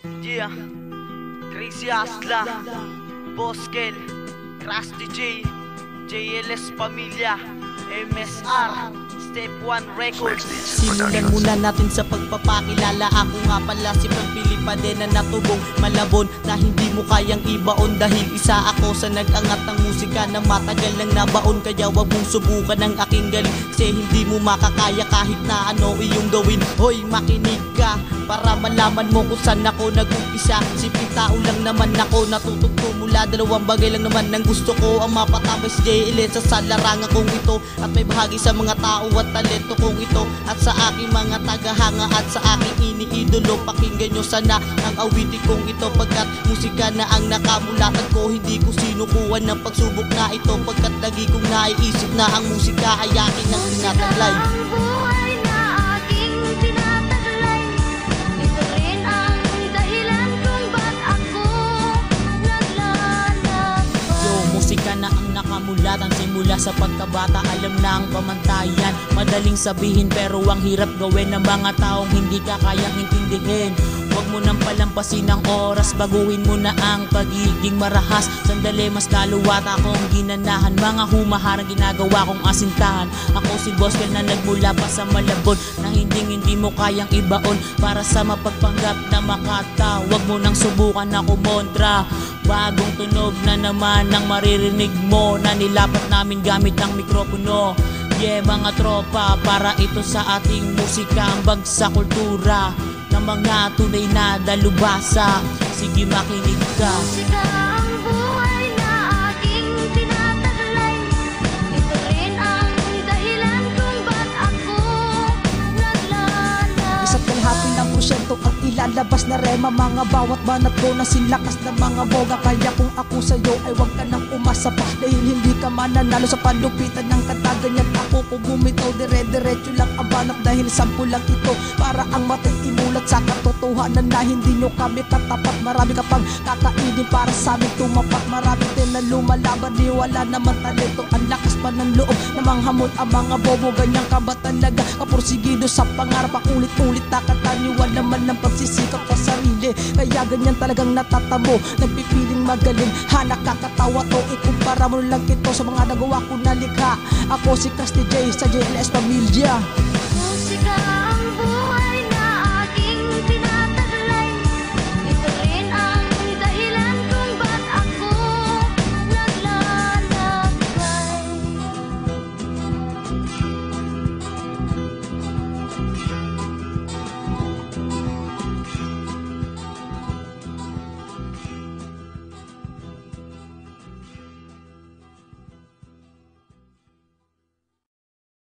Yeah, Crazy Asla, Boskel, Krusty J, JLS Pamilya, MSR, Step 1 Records. Simulan muna natin sa pagpapakilala. Ako nga pala si Pagpili pa din na natubong malabon na hindi mo kayang ibaon. Dahil isa ako sa nag-angat ng musika na matagal nang nabaon. Kaya wag mong subukan ang aking galing, kasi hindi mo makakaya kahit na ano iyong gawin. Hoy, makinig ka para malaman mo kung saan ako nag-umpisa. Simpleng tao lang naman ako, natutugto mula dalawang bagay lang naman ang gusto ko. Ang mapatama si JLS sa larangan kong ito, at may bahagi sa mga tao at talento kong ito, at sa aking mga tagahanga at sa aking iniidolo. Pakinggan nyo sana ang awitin kong ito, pagkat musika na ang nakamulatan ko. Hindi ko sinukuhan ng pagsubok na ito, pagkat lagi kong naiisip na ang musika ay akin ang tinataglay. Musika na ang nakamulatan simula sa pagkabata. Alam na ang pamantayan, madaling sabihin pero ang hirap gawin ng mga taong hindi ka kayang intindihin. Huwag mo nang palampasin ang oras, baguhin mo na ang pagiging marahas. Sandali mas lalo at akong ginanahan, mga humaharang ginagawa kong asintahan. Ako si Boskel na nagmula pa sa Malabon, na hindi mo kayang ibaon. Para sa mapagpanggap na makata, huwag mo nang subukan na kumontra. Bagong tunog na naman ang maririnig mo, na nilapat namin gamit ang mikropono. Yeah, mga tropa, para ito sa ating musika, ang bagsa kultura ng mga tunay na dalubhasa. Sige, makinig ka. Musika ang buhay na aking tinataglay. Ito rin ang dahilan kung ba't ako naglalas. Isa't kalahati ng porsyento ang ilalabas na rema. Mga bawat banat ko na sinlakas ng mga boga. Kaya kung ako sa'yo ay wag ka nang umasa pa, dahil hindi ka mananalo sa palupitan ng kanta. Ganyan ako kung bumitaw, dire-diretso lang ang banat. Dahil sampu lang ito para ang matay imulat sa katotohanan na hindi nyo kami katapat. Marami ka pang kakainin para sa amin tumapat. Marami din na lumalaban, di wala naman talento. Ang lakas pa ng loob na manghamon ang mga bobo. Ganyan ka ba talaga kapursigido sa pangarap? Pakulit-ulit nakataniwala naman ng pagsisikap sa sarili. Kaya ganyan talagang natatamo, nagpipiling magaling. Nakakatawa to, ikumpara mo lang ito sa mga nagawa ko na likha. Ako si Krusty J sa JLS Pamilya.